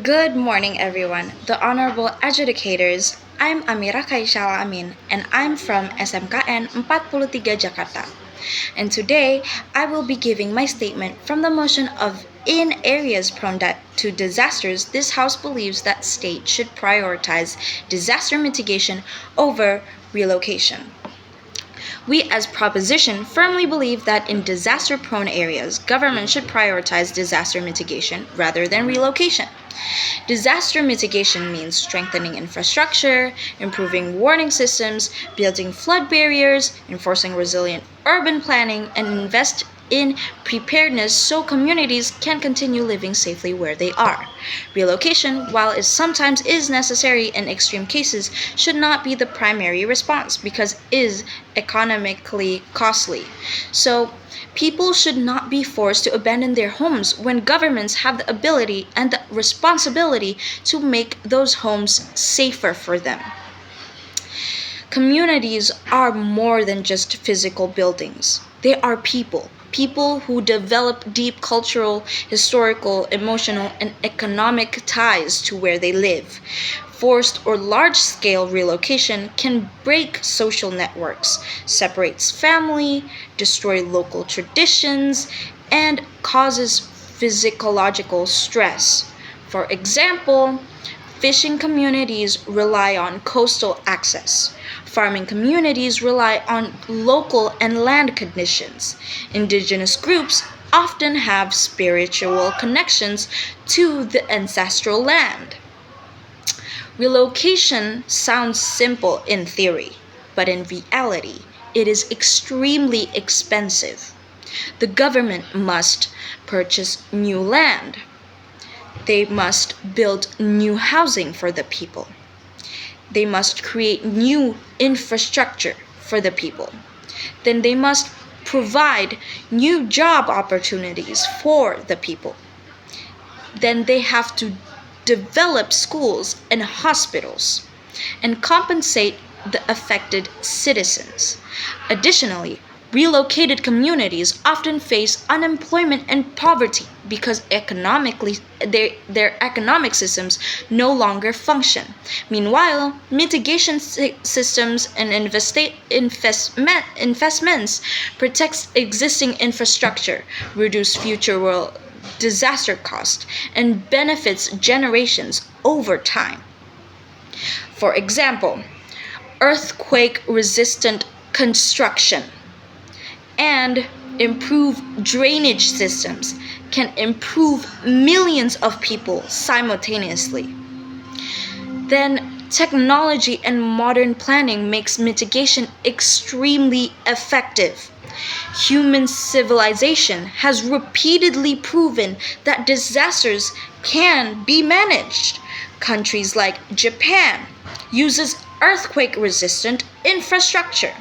Good morning, everyone. The Honorable Adjudicators, I'm Amirah Kayyisah Amin, and I'm from SMKN 43 Jakarta. And today, I will be giving my statement from the motion of in areas prone to disasters, this House believes that state should prioritize disaster mitigation over relocation. We, as proposition, firmly believe that in disaster-prone areas, government should prioritize disaster mitigation rather than relocation. Disaster mitigation means strengthening infrastructure, improving warning systems, building flood barriers, enforcing resilient urban planning, and invest in preparedness so communities can continue living safely where they are. Relocation, while it sometimes is necessary in extreme cases, should not be the primary response because it is economically costly. So, people should not be forced to abandon their homes when governments have the ability and the responsibility to make those homes safer for them. Communities are more than just physical buildings. They are people. People who develop deep cultural, historical, emotional, and economic ties to where they live. Forced or large scale relocation can break social networks, separates family, destroy local traditions, and causes physiological stress. For example, fishing communities rely on coastal access. Farming communities rely on local and land conditions. Indigenous groups often have spiritual connections to the ancestral land. Relocation sounds simple in theory, but in reality, it is extremely expensive. The government must purchase new land. They must build new housing for the people. They must create new infrastructure for the people. Then they must provide new job opportunities for the people. Then they have to develop schools and hospitals and compensate the affected citizens. Additionally, relocated communities often face unemployment and poverty because economically their economic systems no longer function. Meanwhile, mitigation systems and investments protects existing infrastructure, reduce future world disaster cost, and benefits generations over time. For example, earthquake resistant construction and improve drainage systems can improve millions of people simultaneously. Then technology and modern planning makes mitigation extremely effective. Human civilization has repeatedly proven that disasters can be managed. Countries like Japan uses earthquake resistant infrastructure.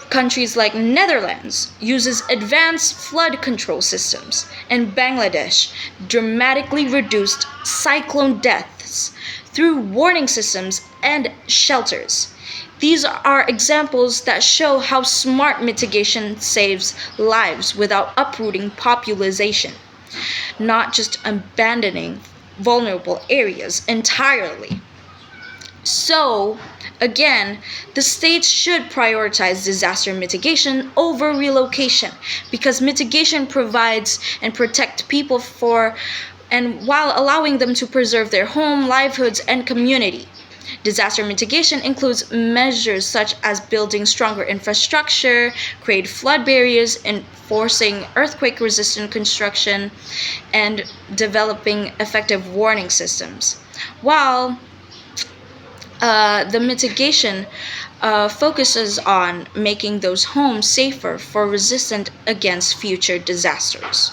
Countries like Netherlands uses advanced flood control systems, and Bangladesh dramatically reduced cyclone deaths through warning systems and shelters. These are examples that show how smart mitigation saves lives without uprooting population, not just abandoning vulnerable areas entirely. So, again, the states should prioritize disaster mitigation over relocation because mitigation provides and protect people for and while allowing them to preserve their home, livelihoods, and community. Disaster mitigation includes measures such as building stronger infrastructure, create flood barriers, enforcing earthquake resistant construction, and developing effective warning systems. While the mitigation focuses on making those homes safer for resistant against future disasters.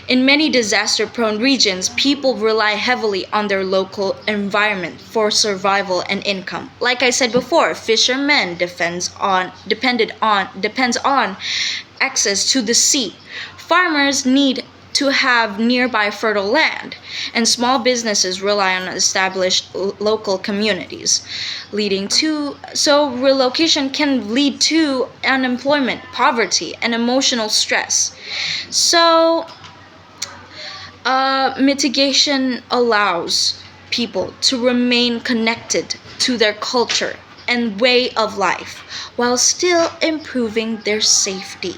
In many disaster prone regions, people rely heavily on their local environment for survival and income. Like I said before, fishermen depends on access to the sea. Farmers need to have nearby fertile land, and small businesses rely on established local communities, leading to so relocation can lead to unemployment, poverty, and emotional stress. So Mitigation allows people to remain connected to their culture and way of life while still improving their safety.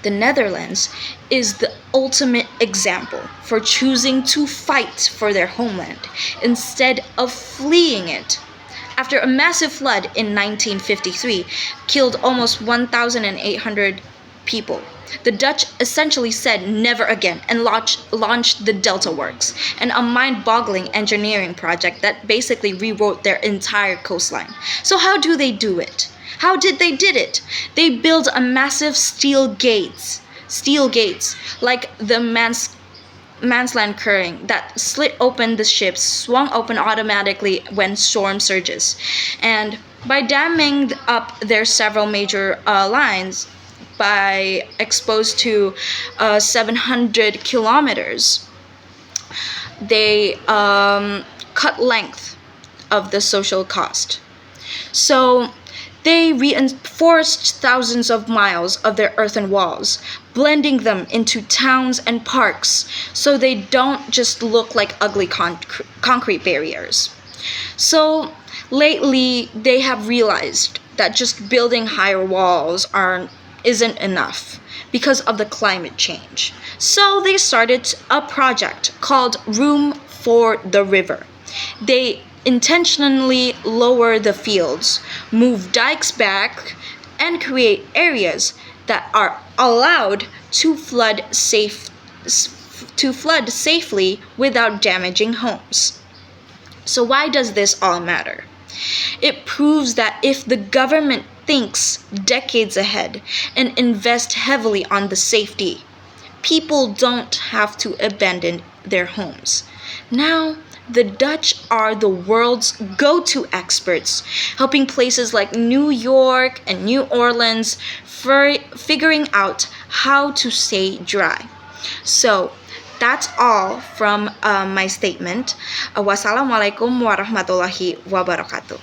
The Netherlands is the ultimate example for choosing to fight for their homeland instead of fleeing it. After a massive flood in 1953 killed almost 1,800 people, the Dutch essentially said never again and launched the Delta Works, and a mind-boggling engineering project that basically rewrote their entire coastline. So how do they do it? How did they did it? They built a massive steel gates like the Mansland Current that slit open the ships, swung open automatically when storm surges. And by damming up their several major lines, by exposed to 700 kilometers, they cut length of the social cost. So they reinforced thousands of miles of their earthen walls, blending them into towns and parks so they don't just look like ugly concrete barriers. So lately, they have realized that just building higher walls isn't enough because of the climate change. So they started a project called Room for the River. They intentionally lower the fields, move dikes back, and create areas that are allowed to flood safely without damaging homes. So why does this all matter? It proves that if the government thinks decades ahead and invest heavily on the safety, people don't have to abandon their homes. Now, the Dutch are the world's go-to experts, helping places like New York and New Orleans figuring out how to stay dry. So, that's all from my statement. Wassalamualaikum warahmatullahi wabarakatuh.